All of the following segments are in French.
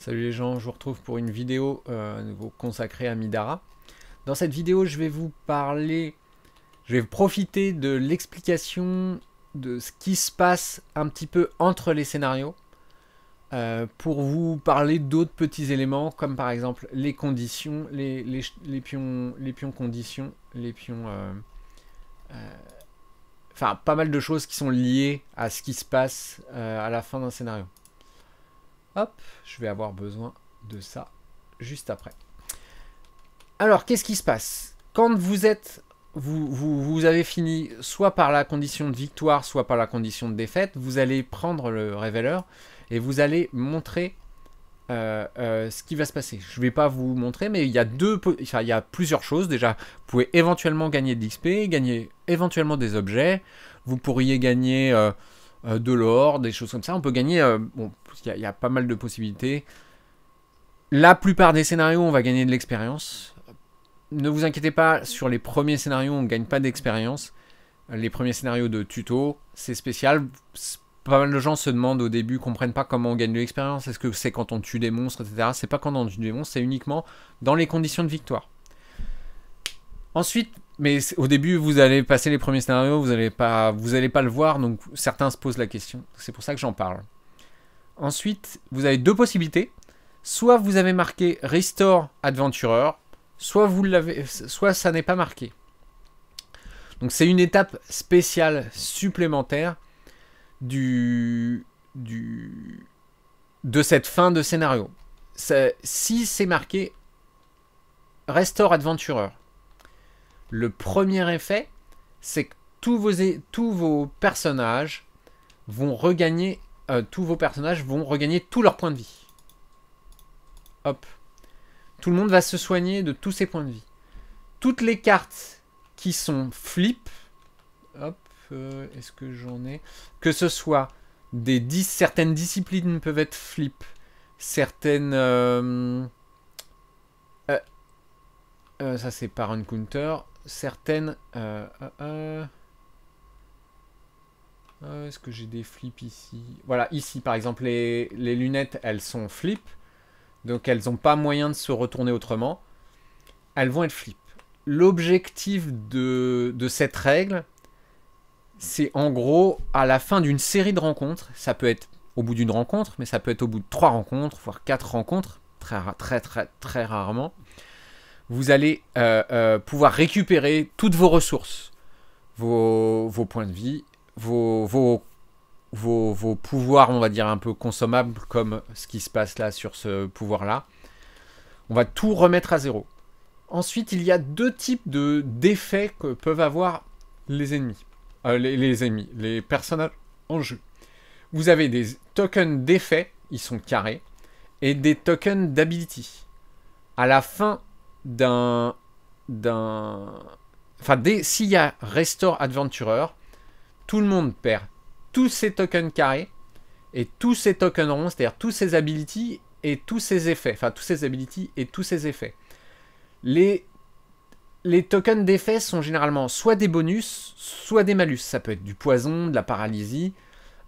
Salut les gens, je vous retrouve pour une vidéo à nouveau consacrée à Midara. Dans cette vidéo, je vais vous parler, je vais profiter de l'explication de ce qui se passe un petit peu entre les scénarios pour vous parler d'autres petits éléments comme par exemple les conditions, les pions conditions, les pions... Enfin, pas mal de choses qui sont liées à ce qui se passe à la fin d'un scénario. Hop, je vais avoir besoin de ça juste après. Alors, qu'est-ce qui se passe? Quand vous êtes... Vous avez fini soit par la condition de victoire, soit par la condition de défaite, vous allez prendre le révéleur et vous allez montrer ce qui va se passer. Je ne vais pas vous montrer, mais il y a plusieurs choses. Déjà, vous pouvez éventuellement gagner de l'XP, gagner éventuellement des objets. Vous pourriez gagner de l'or, des choses comme ça. On peut gagner... bon, il y a pas mal de possibilités. La plupart des scénarios, on va gagner de l'expérience. Ne vous inquiétez pas, sur les premiers scénarios, on ne gagne pas d'expérience. Les premiers scénarios de tuto, c'est spécial. Pas mal de gens se demandent au début, comprennent pas comment on gagne de l'expérience. Est-ce que c'est quand on tue des monstres, etc. C'est pas quand on tue des monstres, c'est uniquement dans les conditions de victoire. Ensuite, mais au début, vous allez passer les premiers scénarios, vous allez pas le voir, donc certains se posent la question. C'est pour ça que j'en parle. Ensuite, vous avez deux possibilités. Soit vous avez marqué Restore Adventurer, soit ça n'est pas marqué. Donc c'est une étape spéciale supplémentaire de cette fin de scénario. Si c'est marqué Restore Adventurer, le premier effet, c'est que tous vos personnages vont regagner tous leurs points de vie. Hop. Tout le monde va se soigner de tous ses points de vie. Toutes les cartes qui sont flip, hop, est-ce que j'en ai? Que ce soit certaines disciplines peuvent être flip, certaines... ça c'est par un counter, certaines... est-ce que j'ai des flips ici? Voilà, ici par exemple, les lunettes, elles sont flip. Donc elles n'ont pas moyen de se retourner autrement. Elles vont être flip. L'objectif de cette règle, c'est en gros, à la fin d'une série de rencontres, ça peut être au bout d'une rencontre, mais ça peut être au bout de 3 rencontres, voire 4 rencontres, très rarement, vous allez pouvoir récupérer toutes vos ressources, vos points de vie, vos pouvoirs, on va dire, un peu consommables, comme ce qui se passe là sur ce pouvoir-là. On va tout remettre à zéro. Ensuite, il y a deux types d'effets que peuvent avoir les ennemis. Les personnages en jeu. Vous avez des tokens d'effets, ils sont carrés, et des tokens d'ability. À la fin s'il y a Restore Adventurer, tout le monde perd tous ces tokens carrés et tous ces tokens ronds, c'est-à-dire tous ces abilities et tous ces effets. Enfin, tous ces abilities et tous ces effets. Les tokens d'effets sont généralement soit des bonus, soit des malus. Ça peut être du poison, de la paralysie,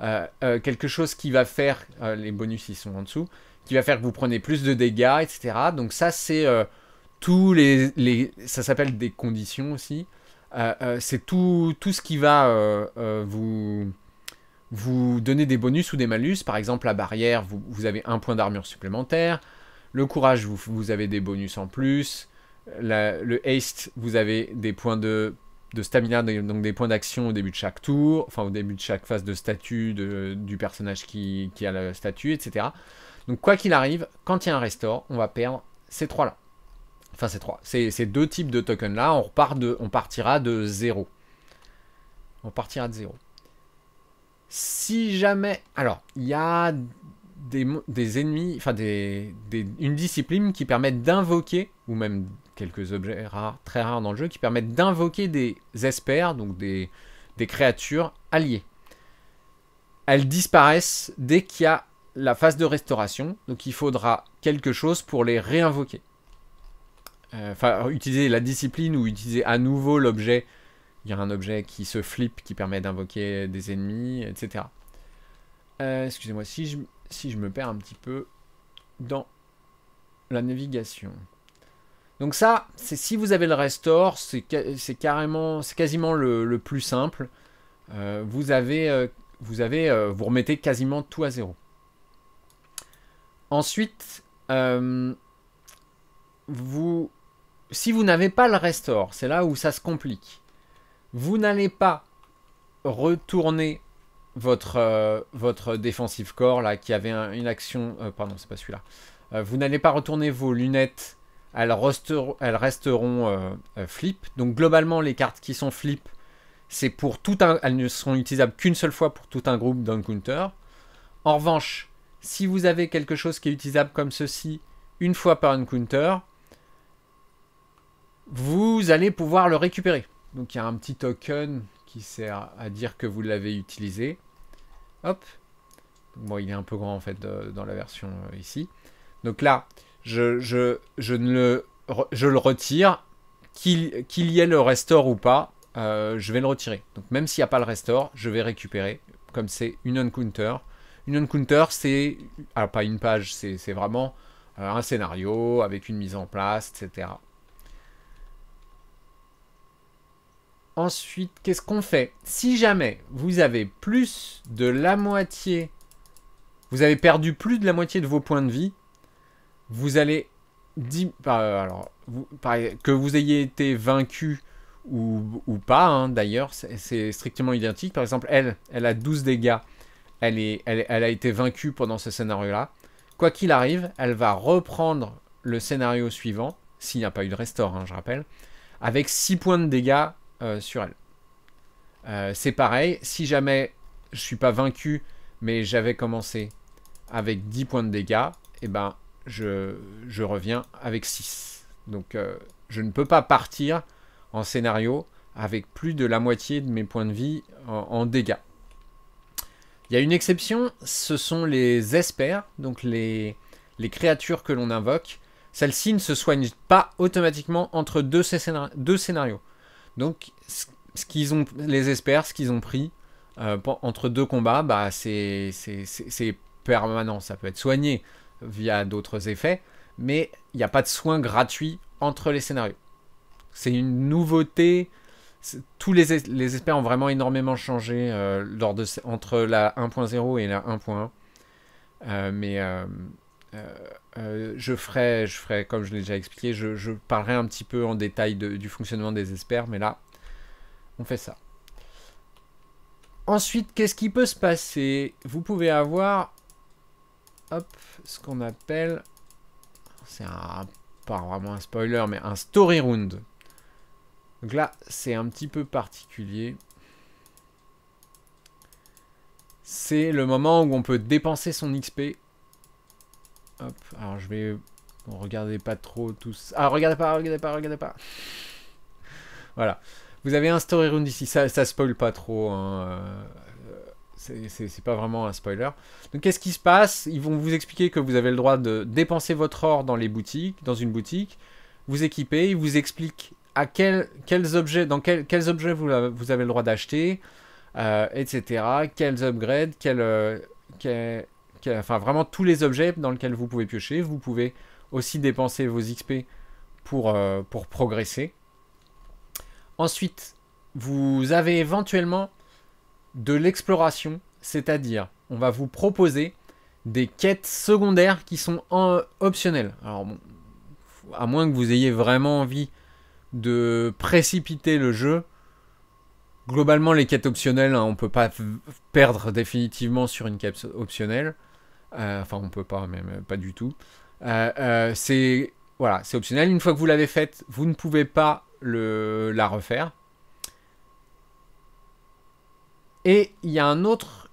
quelque chose qui va faire, les bonus ils sont en dessous, qui va faire que vous prenez plus de dégâts, etc. Donc ça c'est ça s'appelle des conditions aussi. C'est tout ce qui va vous donner des bonus ou des malus. Par exemple, la barrière, vous avez un point d'armure supplémentaire. Le courage, vous avez des bonus en plus. Le haste, vous avez des points de stamina, donc des points d'action au début de chaque tour, enfin au début de chaque phase de statut du personnage qui a le statut, etc. Donc quoi qu'il arrive, quand il y a un restore, on va perdre ces trois-là. Enfin ces deux types de tokens-là, on partira de 0. On partira de 0. Si jamais... Alors, il y a des ennemis, enfin une discipline qui permettent d'invoquer, ou même quelques objets très rares dans le jeu, qui permettent d'invoquer des espers, donc des créatures alliées. Elles disparaissent dès qu'il y a la phase de restauration, donc il faudra quelque chose pour les réinvoquer. Enfin, utiliser la discipline ou utiliser à nouveau l'objet. Il y a un objet qui se flippe, qui permet d'invoquer des ennemis, etc. Excusez-moi, si je me perds un petit peu, dans la navigation. Donc ça, c'est si vous avez le restore, c'est quasiment le plus simple. Vous remettez quasiment tout à zéro. Ensuite, si vous n'avez pas le restore, c'est là où ça se complique. Vous n'allez pas retourner votre defensive core là qui avait une action. Pardon, c'est pas celui-là. Vous n'allez pas retourner vos lunettes. Elles resteront flip. Donc globalement, les cartes qui sont flip, c'est pour tout un. Elles ne seront utilisables qu'une seule fois pour tout un groupe d'encounter. En revanche, si vous avez quelque chose qui est utilisable comme ceci une fois par encounter, vous allez pouvoir le récupérer. Donc il y a un petit token qui sert à dire que vous l'avez utilisé. Hop. Bon, il est un peu grand en fait dans la version ici. Donc là, je le retire. Qu'il y ait le restore ou pas, je vais le retirer. Donc même s'il n'y a pas le restore, je vais récupérer. Comme c'est une encounter. Une encounter, c'est... Alors pas une page, c'est vraiment un scénario avec une mise en place, etc. Ensuite, qu'est-ce qu'on fait? Si jamais vous avez plus de la moitié... Vous avez perdu plus de la moitié de vos points de vie, vous allez... que vous ayez été vaincu ou pas, hein, d'ailleurs, c'est strictement identique. Par exemple, elle a 12 dégâts. Elle a été vaincue pendant ce scénario-là. Quoi qu'il arrive, elle va reprendre le scénario suivant, s'il n'y a pas eu de restore, hein, je rappelle, avec 6 points de dégâts sur elle. C'est pareil, si jamais je ne suis pas vaincu, mais j'avais commencé avec 10 points de dégâts, et ben je reviens avec 6. Donc je ne peux pas partir en scénario avec plus de la moitié de mes points de vie en dégâts. Il y a une exception, ce sont les espers, donc les créatures que l'on invoque. Celles-ci ne se soignent pas automatiquement entre deux scénarios. Donc les espers, ce qu'ils ont pris entre deux combats, bah, c'est permanent. Ça peut être soigné via d'autres effets, mais il n'y a pas de soins gratuits entre les scénarios. C'est une nouveauté. Tous les experts ont vraiment énormément changé entre la 1.0 et la 1.1. Je ferai, comme je l'ai déjà expliqué, je parlerai un petit peu en détail du fonctionnement des experts, mais là, on fait ça. Ensuite, qu'est-ce qui peut se passer? Vous pouvez avoir ce qu'on appelle, c'est pas vraiment un spoiler, mais un story round. Donc là, c'est un petit peu particulier. C'est le moment où on peut dépenser son XP. Hop, alors je vais... Bon, regardez pas trop tous... Ah, regardez pas. Voilà. Vous avez un story round ici. Ça spoil pas trop. Hein. C'est pas vraiment un spoiler. Donc qu'est-ce qui se passe? Ils vont vous expliquer que vous avez le droit de dépenser votre or dans une boutique. Vous équipez, ils vous expliquent à quels objets vous avez le droit d'acheter, etc. Quels upgrades, enfin vraiment tous les objets dans lesquels vous pouvez piocher. Vous pouvez aussi dépenser vos XP pour progresser. Ensuite, vous avez éventuellement de l'exploration, c'est-à-dire on va vous proposer des quêtes secondaires qui sont optionnelles. Alors bon, à moins que vous ayez vraiment envie de précipiter le jeu, globalement les quêtes optionnelles, hein, on peut pas perdre définitivement sur une quête optionnelle. Enfin, on peut pas, même pas du tout. C'est optionnel. Une fois que vous l'avez faite, vous ne pouvez pas la refaire. Et il y a un autre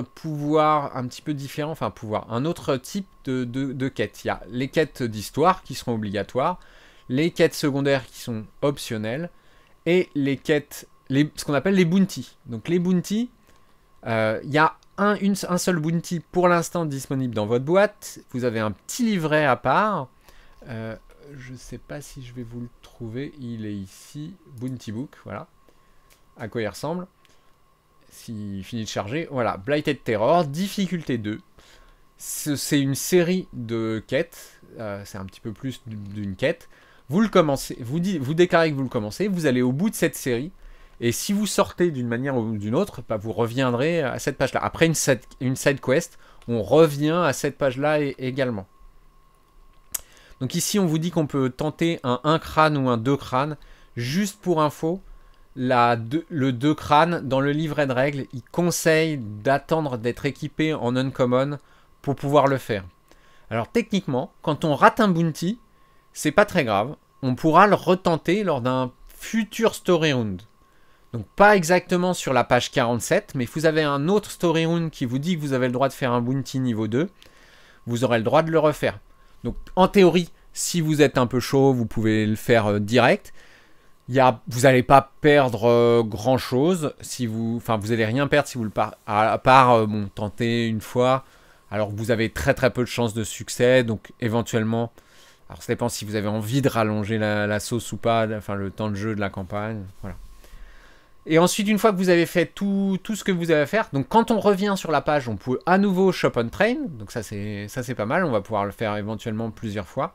pouvoir un petit peu différent, un autre type de quête. Il y a les quêtes d'histoire qui seront obligatoires, les quêtes secondaires qui sont optionnelles, et les quêtes, ce qu'on appelle les bounties. Donc les bounties, il y a un seul bounty pour l'instant disponible dans votre boîte. Vous avez un petit livret à part. Je ne sais pas si je vais vous le trouver. Il est ici, Bounty Book, voilà. À quoi il ressemble. S'il finit de charger. Voilà, Blighted Terror, difficulté 2. C'est une série de quêtes. C'est un petit peu plus d'une quête. Vous le commencez, vous déclarez que vous le commencez, vous allez au bout de cette série. Et si vous sortez d'une manière ou d'une autre, bah, vous reviendrez à cette page-là. Après une side quest, on revient à cette page-là également. Donc ici, on vous dit qu'on peut tenter un 1 crâne ou un 2 crânes. Juste pour info, le 2 crânes, dans le livret de règles, il conseille d'attendre d'être équipé en uncommon pour pouvoir le faire. Alors techniquement, quand on rate un bounty, c'est pas très grave. On pourra le retenter lors d'un futur story round. Donc pas exactement sur la page 47, mais vous avez un autre story round qui vous dit que vous avez le droit de faire un bounty niveau 2. Vous aurez le droit de le refaire. Donc en théorie, si vous êtes un peu chaud, vous pouvez le faire direct. Vous n'allez pas perdre grand chose. Vous n'allez rien perdre si vous le à part tenter une fois. Alors vous avez très très peu de chances de succès. Donc éventuellement, alors ça dépend si vous avez envie de rallonger la sauce ou pas, enfin le temps de jeu de la campagne. Voilà. Et ensuite, une fois que vous avez fait tout ce que vous avez à faire, donc quand on revient sur la page, on peut à nouveau shop on train. Donc ça c'est pas mal, on va pouvoir le faire éventuellement plusieurs fois.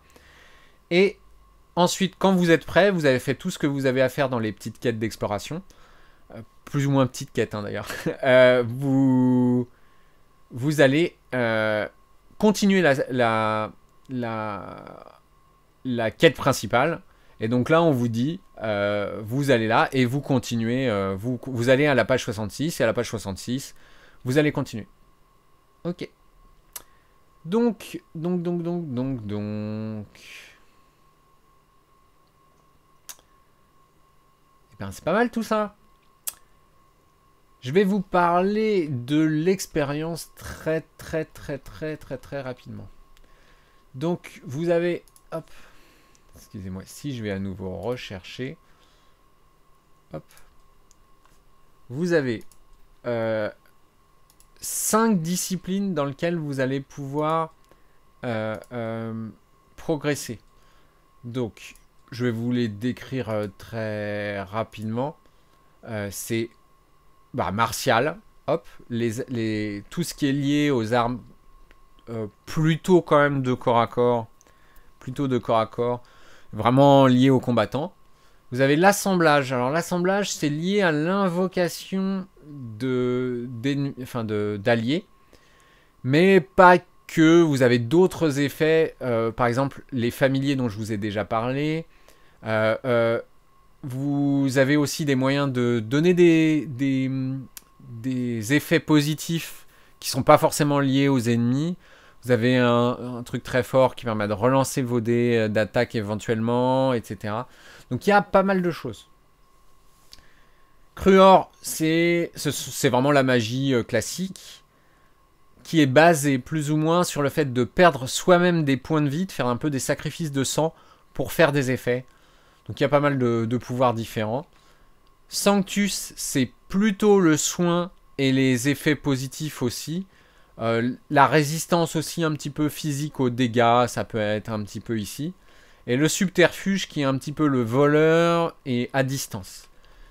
Et ensuite, quand vous êtes prêt, vous avez fait tout ce que vous avez à faire dans les petites quêtes d'exploration. Plus ou moins petites quêtes d'ailleurs. Vous allez continuer la quête principale. Et donc là, on vous dit, vous allez là et vous continuez. Vous allez à la page 66 et à la page 66, vous allez continuer. Ok. Donc. Eh bien, c'est pas mal tout ça. Je vais vous parler de l'expérience très rapidement. Donc, vous avez... Hop. Excusez-moi, si je vais à nouveau rechercher. Hop. Vous avez 5 disciplines dans lesquelles vous allez pouvoir progresser. Donc, je vais vous les décrire très rapidement. C'est martial. Hop. Tout ce qui est lié aux armes. Plutôt quand même de corps à corps. Plutôt de corps à corps. Vraiment lié aux combattants. Vous avez l'assemblage. Alors l'assemblage, c'est lié à l'invocation d'alliés. Mais pas que. Vous avez d'autres effets. Par exemple, les familiers dont je vous ai déjà parlé. Vous avez aussi des moyens de donner des effets positifs qui ne sont pas forcément liés aux ennemis. Vous avez un truc très fort qui permet de relancer vos dés d'attaque éventuellement, etc. Donc il y a pas mal de choses. Cruor, c'est vraiment la magie classique qui est basée plus ou moins sur le fait de perdre soi-même des points de vie, de faire un peu des sacrifices de sang pour faire des effets. Donc il y a pas mal de pouvoirs différents. Sanctus, c'est plutôt le soin et les effets positifs aussi. La résistance aussi un petit peu physique aux dégâts, ça peut être un petit peu ici. Et le subterfuge qui est un petit peu le voleur et à distance.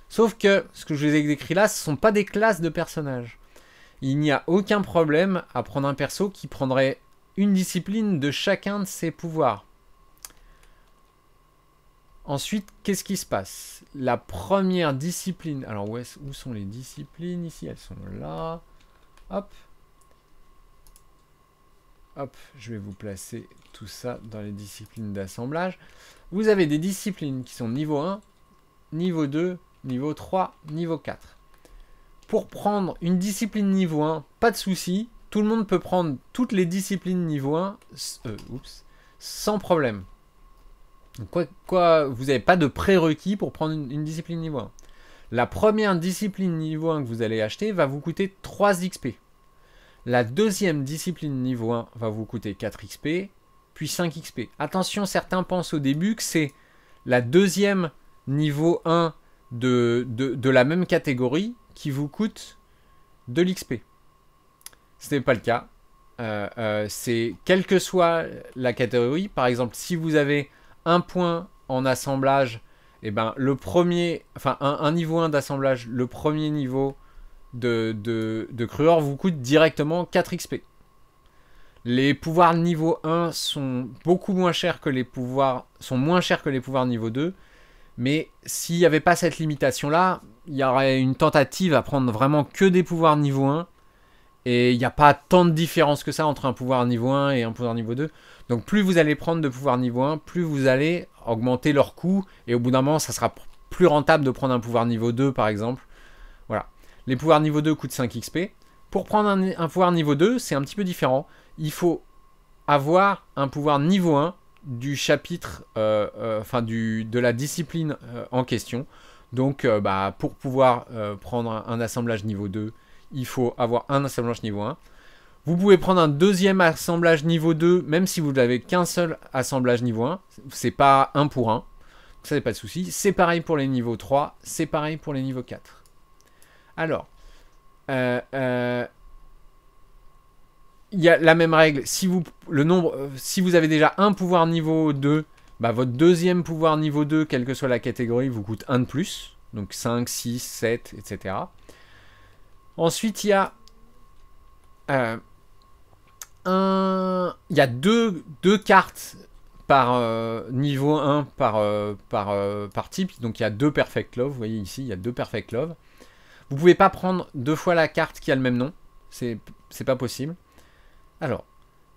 Sauf que ce que je vous ai décrit là, ce ne sont pas des classes de personnages. Il n'y a aucun problème à prendre un perso qui prendrait une discipline de chacun de ses pouvoirs. Ensuite, qu'est-ce qui se passe? La première discipline... Alors, où sont les disciplines ici? Elles sont là. Hop. Hop, je vais vous placer tout ça dans les disciplines d'assemblage. Vous avez des disciplines qui sont niveau 1, niveau 2, niveau 3, niveau 4. Pour prendre une discipline niveau 1, pas de souci. Tout le monde peut prendre toutes les disciplines niveau 1 sans problème. Vous n'avez pas de prérequis pour prendre une discipline niveau 1. La première discipline niveau 1 que vous allez acheter va vous coûter 3 XP. La deuxième discipline niveau 1 va vous coûter 4 XP, puis 5 XP. Attention, certains pensent au début que c'est la deuxième niveau 1 de la même catégorie qui vous coûte de l'XP. Ce n'est pas le cas. C'est quelle que soit la catégorie. Par exemple, si vous avez un point en assemblage, et ben le premier, enfin un niveau 1 d'assemblage, le premier niveau de Cruor vous coûte directement 4 XP. Les pouvoirs niveau 1 sont beaucoup moins chers que les pouvoirs... sont moins chers que les pouvoirs niveau 2. Mais s'il n'y avait pas cette limitation-là, il y aurait une tentative à prendre vraiment que des pouvoirs niveau 1. Et il n'y a pas tant de différence que ça entre un pouvoir niveau 1 et un pouvoir niveau 2. Donc plus vous allez prendre de pouvoirs niveau 1, plus vous allez augmenter leur coût. Et au bout d'un moment, ça sera plus rentable de prendre un pouvoir niveau 2 par exemple. Voilà. Les pouvoirs niveau 2 coûtent 5 XP. Pour prendre un pouvoir niveau 2, c'est un petit peu différent. Il faut avoir un pouvoir niveau 1 du chapitre, de la discipline en question. Donc pour pouvoir prendre un assemblage niveau 2, il faut avoir un assemblage niveau 1. Vous pouvez prendre un deuxième assemblage niveau 2, même si vous n'avez qu'un seul assemblage niveau 1. C'est pas 1 pour 1. Ça, n'est pas de souci. C'est pareil pour les niveaux 3. C'est pareil pour les niveaux 4. Alors, il y a la même règle. Si vous avez déjà un pouvoir niveau 2, votre deuxième pouvoir niveau 2, quelle que soit la catégorie, vous coûte 1 de plus. Donc 5, 6, 7, etc. Ensuite, il y a il y a deux cartes par niveau 1 par type. Donc il y a 2 Perfect Love. Vous voyez ici, il y a 2 Perfect Love. Vous ne pouvez pas prendre 2 fois la carte qui a le même nom. C'est pas possible. Alors,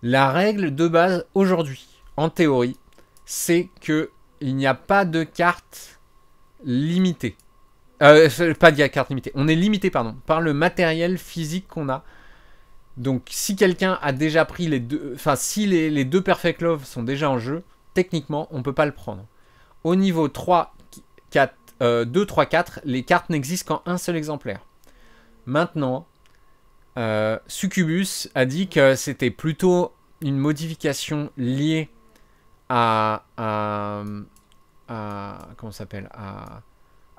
la règle de base aujourd'hui, en théorie, c'est qu'il n'y a pas de carte limitée. Pas de carte limitée. On est limité, par le matériel physique qu'on a. Donc, si quelqu'un a déjà pris les deux... Enfin, si les 2 Perfect Love sont déjà en jeu, techniquement, on ne peut pas le prendre. Au niveau 3, 4, 2, 3, 4, les cartes n'existent qu'en un seul exemplaire. Maintenant, Succubus a dit que c'était plutôt une modification liée à comment ça s'appelle, à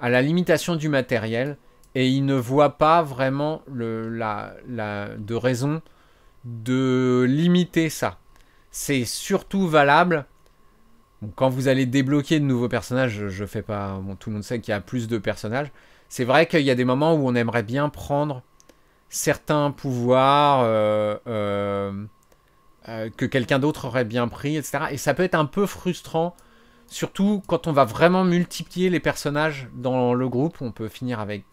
la limitation du matériel, et il ne voit pas vraiment de raison de limiter ça. C'est surtout valable quand vous allez débloquer de nouveaux personnages. Je fais pas, tout le monde sait qu'il y a plus de personnages. C'est vrai qu'il y a des moments où on aimerait bien prendre certains pouvoirs que quelqu'un d'autre aurait bien pris, etc. Et ça peut être un peu frustrant, surtout quand on va vraiment multiplier les personnages dans le groupe. On peut finir avec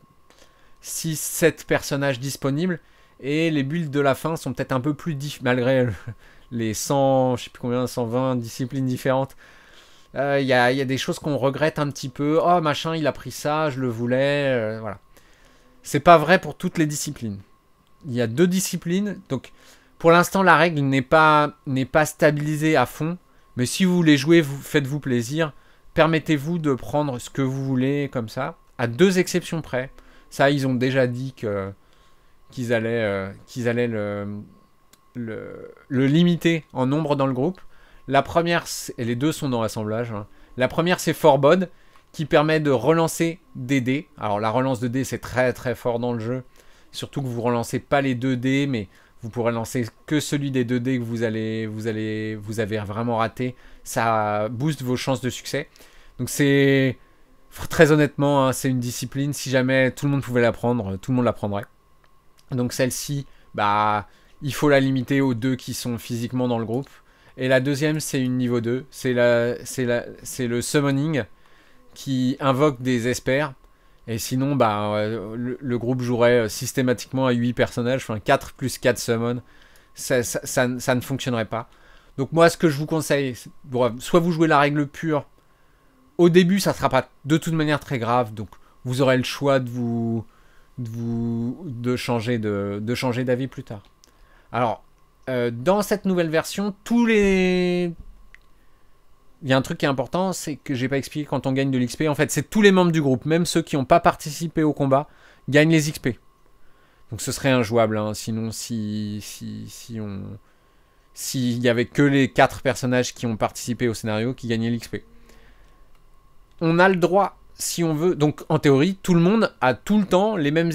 6-7 personnages disponibles, et les builds de la fin sont peut-être un peu plus malgré les 100, je sais plus combien, 120 disciplines différentes. Il y a des choses qu'on regrette un petit peu. Oh machin, il a pris ça, je le voulais. Voilà. C'est pas vrai pour toutes les disciplines. Il y a 2 disciplines, donc pour l'instant la règle n'est pas stabilisée à fond. Mais si vous voulez jouer, faites-vous plaisir. Permettez-vous de prendre ce que vous voulez comme ça, à 2 exceptions près. Ça, ils ont déjà dit qu'ils allaient le limiter en nombre dans le groupe. La première, et les 2 sont dans l'assemblage. Hein. La première, c'est Forbode, qui permet de relancer des dés. Alors la relance de dés, c'est très très fort dans le jeu. Surtout que vous relancez pas les 2 dés, mais vous pourrez lancer que celui des 2 dés que vous avez vraiment raté. Ça booste vos chances de succès. Donc c'est... Très honnêtement, hein, c'est une discipline. Si jamais tout le monde pouvait la prendre, tout le monde la prendrait. Donc celle-ci, il faut la limiter aux 2 qui sont physiquement dans le groupe. Et la deuxième, c'est une niveau 2. C'est le summoning qui invoque des espers. Et sinon, le groupe jouerait systématiquement à 8 personnages. Enfin, 4 plus 4 summon. Ça ne fonctionnerait pas. Donc moi, ce que je vous conseille, soit vous jouez la règle pure. Au début, ça ne sera pas de toute manière très grave. Donc vous aurez le choix de changer d'avis plus tard. Alors, dans cette nouvelle version, il y a un truc qui est important, c'est que j'ai pas expliqué quand on gagne de l'XP. En fait, c'est tous les membres du groupe, même ceux qui n'ont pas participé au combat, gagnent les XP. Donc ce serait injouable, hein. Sinon, s'il y avait que les 4 personnages qui ont participé au scénario qui gagnaient l'XP. On a le droit, si on veut... Donc, en théorie, tout le monde a tout le temps les mêmes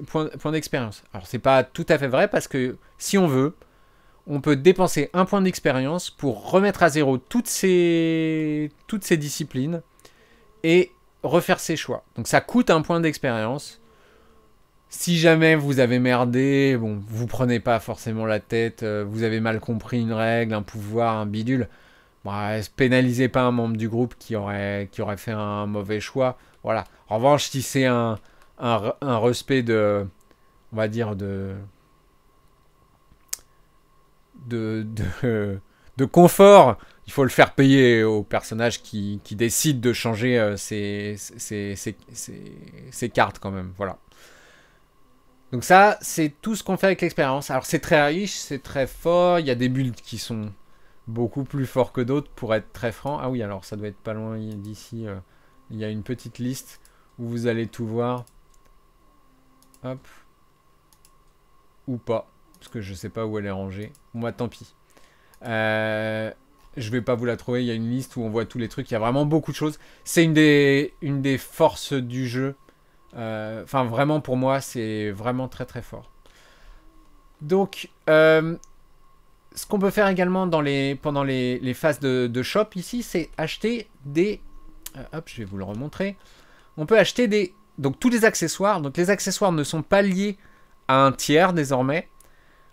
points d'expérience. Alors, c'est pas tout à fait vrai, parce que si on veut, on peut dépenser 1 point d'expérience pour remettre à zéro toutes ces disciplines et refaire ses choix. Donc, ça coûte 1 point d'expérience. Si jamais vous avez merdé, bon, vous prenez pas forcément la tête, vous avez mal compris une règle, un pouvoir, un bidule, bah, pénalisez pas un membre du groupe qui aurait fait un mauvais choix. Voilà. En revanche, si c'est un respect de, on va dire, de confort, il faut le faire payer au personnage qui décide de changer ses cartes quand même. Voilà. Donc ça, c'est tout ce qu'on fait avec l'expérience. Alors c'est très riche, c'est très fort, il y a des builds qui sont beaucoup plus forts que d'autres pour être très franc. Ah oui, alors ça doit être pas loin d'ici. Il y a une petite liste où vous allez tout voir. Hop. Ou pas, parce que je sais pas où elle est rangée. Moi, tant pis. Je vais pas vous la trouver, il y a une liste où on voit tous les trucs, il y a vraiment beaucoup de choses. C'est une des forces du jeu. Enfin, vraiment, pour moi, c'est vraiment très très fort. Donc, ce qu'on peut faire également pendant les phases de shop ici, c'est acheter des... hop, je vais vous le remontrer. On peut acheter des... Donc, tous les accessoires. Donc, les accessoires ne sont pas liés à un tiers désormais.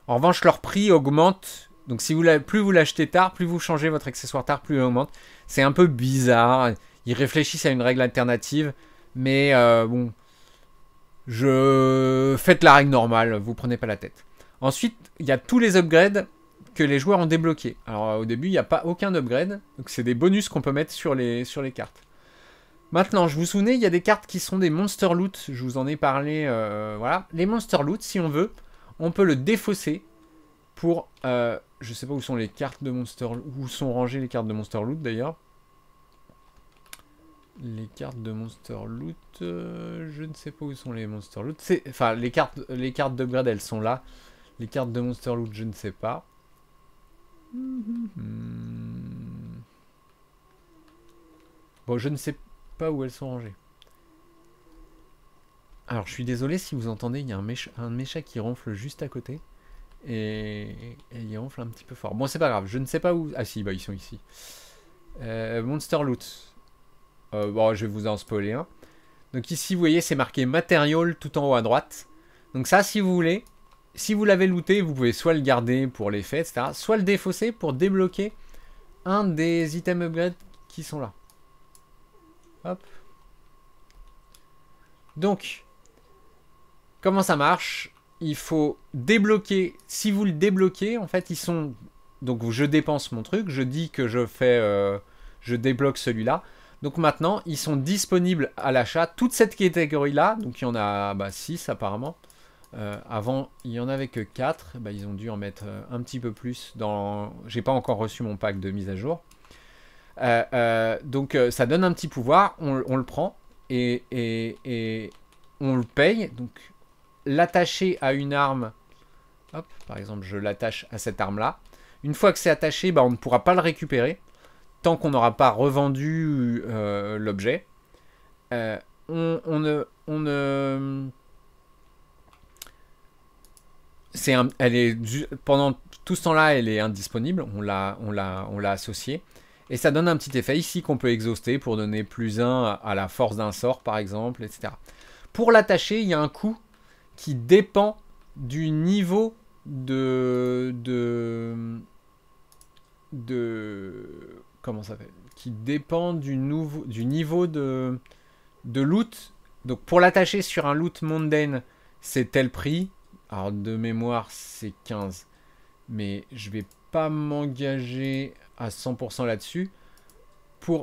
En revanche, leur prix augmente. Donc, si plus vous l'achetez tard, plus vous changez votre accessoire tard, plus il augmente. C'est un peu bizarre. Ils réfléchissent à une règle alternative. Mais bon... Faites la règle normale, vous prenez pas la tête. Ensuite, il y a tous les upgrades que les joueurs ont débloqués. Alors au début, il n'y a pas aucun upgrade, donc c'est des bonus qu'on peut mettre sur les cartes. Maintenant, je vous souvenez, il y a des cartes qui sont des monster loot, je vous en ai parlé, voilà. Les monster loot, si on veut, on peut le défausser pour... je sais pas où sont les cartes de monster... Où sont rangées les cartes de monster loot d'ailleurs. Les cartes de Monster Loot, je ne sais pas où sont les Monster Loot. Enfin, les cartes d'upgrade, elles sont là. Les cartes de Monster Loot, je ne sais pas. Bon, je ne sais pas où elles sont rangées. Alors, je suis désolé si vous entendez, il y a un mécha qui ronfle juste à côté. Et il ronfle un petit peu fort. Bon, c'est pas grave, je ne sais pas où... Ah si, bah ils sont ici. Monster Loot. Bon, je vais vous en spoiler un. Donc ici, vous voyez, c'est marqué Material tout en haut à droite. Donc ça, si vous voulez, si vous l'avez looté, vous pouvez soit le garder pour l'effet, etc. Soit le défausser pour débloquer un des items upgrade qui sont là. Hop. Donc, comment ça marche? Il faut débloquer. Si vous le débloquez, en fait, ils sont... Donc je dépense mon truc, je dis que je fais... je débloque celui-là. Donc maintenant, ils sont disponibles à l'achat. Toute cette catégorie-là, donc il y en a 6 apparemment. Avant, il n'y en avait que 4. Bah, ils ont dû en mettre un petit peu plus dans... J'ai pas encore reçu mon pack de mise à jour. Donc ça donne un petit pouvoir. On le prend et on le paye. Donc l'attacher à une arme... Hop, par exemple, je l'attache à cette arme-là. Une fois que c'est attaché, bah, on ne pourra pas le récupérer tant qu'on n'aura pas revendu l'objet. Pendant tout ce temps-là, elle est indisponible. On l'a associée. Et ça donne un petit effet ici qu'on peut exhauster pour donner plus 1 à la force d'un sort, par exemple, etc. Pour l'attacher, il y a un coût qui dépend du niveau comment ça s'appelle, qui dépend du niveau de loot. Donc pour l'attacher sur un loot mondaine, c'est tel prix. Alors de mémoire, c'est 15. Mais je vais pas m'engager à 100% là-dessus.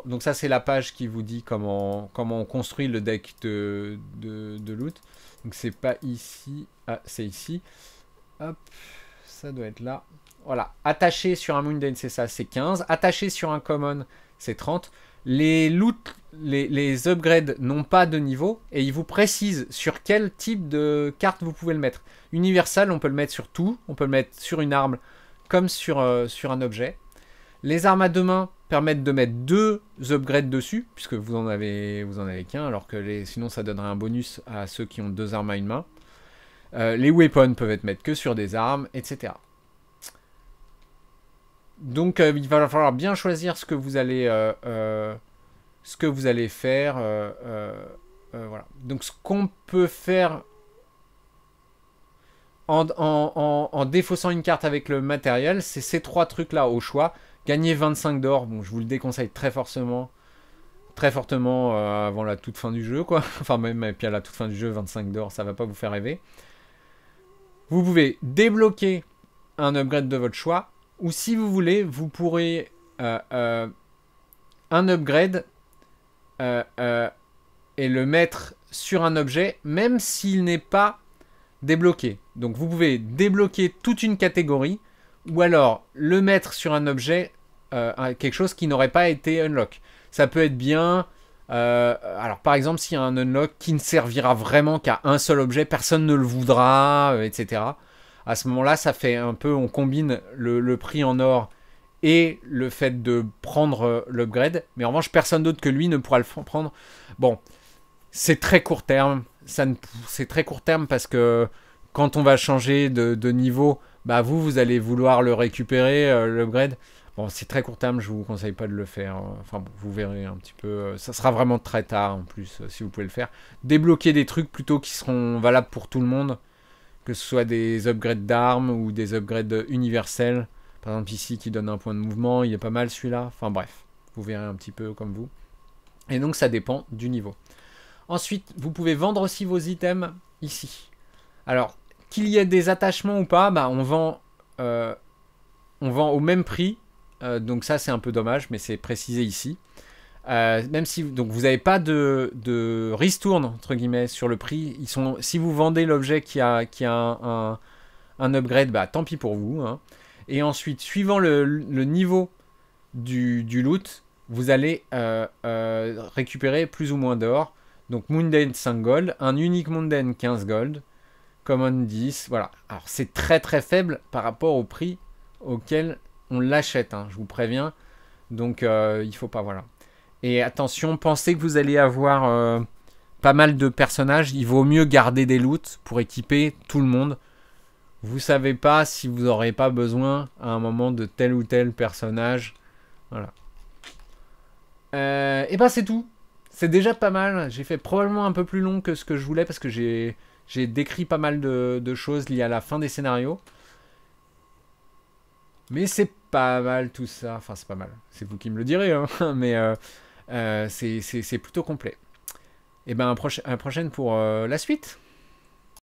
Donc ça, c'est la page qui vous dit comment on construit le deck de loot. Donc c'est pas ici. Ah, c'est ici. Hop, ça doit être là. Voilà, attaché sur un Mundane, c'est ça, c'est 15. Attaché sur un Common, c'est 30. Les loot, les upgrades n'ont pas de niveau et ils vous précisent sur quel type de carte vous pouvez le mettre. Universal, on peut le mettre sur tout. On peut le mettre sur une arme comme sur un objet. Les armes à deux mains permettent de mettre 2 upgrades dessus, puisque vous en avez qu'un, alors que sinon ça donnerait un bonus à ceux qui ont 2 armes à une main. Les weapons peuvent être mettre que sur des armes, etc. Donc il va falloir bien choisir ce que vous allez faire. Voilà. Donc ce qu'on peut faire en défaussant une carte avec le matériel, c'est ces 3 trucs-là au choix. Gagner 25 d'or, bon, je vous le déconseille très fortement avant la toute fin du jeu, quoi. Enfin, même et puis à la toute fin du jeu, 25 d'or, ça va pas vous faire rêver. Vous pouvez débloquer un upgrade de votre choix, ou si vous voulez, vous pourrez un upgrade et le mettre sur un objet, même s'il n'est pas débloqué. Donc vous pouvez débloquer toute une catégorie, ou alors le mettre sur un objet, quelque chose qui n'aurait pas été unlock. Ça peut être bien. Alors par exemple, s'il y a un unlock qui ne servira vraiment qu'à un seul objet, personne ne le voudra, etc. À ce moment-là, ça fait un peu, on combine le prix en or et le fait de prendre l'upgrade. Mais en revanche, personne d'autre que lui ne pourra le prendre. Bon, c'est très court terme. C'est très court terme parce que quand on va changer de niveau, bah vous allez vouloir le récupérer, l'upgrade. Bon, c'est très court terme, je vous conseille pas de le faire. Enfin, bon, vous verrez un petit peu. Ça sera vraiment très tard en plus, si vous pouvez le faire. Débloquer des trucs plutôt qui seront valables pour tout le monde. Que ce soit des upgrades d'armes ou des upgrades universels. Par exemple, ici, qui donne un point de mouvement. Il est pas mal celui-là. Enfin, bref. Vous verrez un petit peu comme vous. Et donc, ça dépend du niveau. Ensuite, vous pouvez vendre aussi vos items ici. Alors, qu'il y ait des attachements ou pas, bah, on vend au même prix. Donc ça, c'est un peu dommage, mais c'est précisé ici. Même si donc vous n'avez pas de ristourne, entre guillemets, sur le prix. Si vous vendez l'objet qui a un upgrade, bah, tant pis pour vous. Hein. Et ensuite, suivant le niveau du loot, vous allez récupérer plus ou moins d'or. Donc Mundane 5 gold, un unique Mundane 15 gold, Common 10, voilà. Alors c'est très très faible par rapport au prix auquel on l'achète, hein, je vous préviens. Donc il faut pas, voilà. Et attention, pensez que vous allez avoir pas mal de personnages, il vaut mieux garder des loots pour équiper tout le monde. Vous savez pas si vous n'aurez pas besoin à un moment de tel ou tel personnage. Voilà. Et ben c'est tout. C'est déjà pas mal. J'ai fait probablement un peu plus long que ce que je voulais parce que j'ai décrit pas mal de choses liées à la fin des scénarios. Mais c'est pas mal tout ça. Enfin, c'est pas mal. C'est vous qui me le direz. Hein. Mais c'est plutôt complet. Et ben, à la prochaine pour la suite.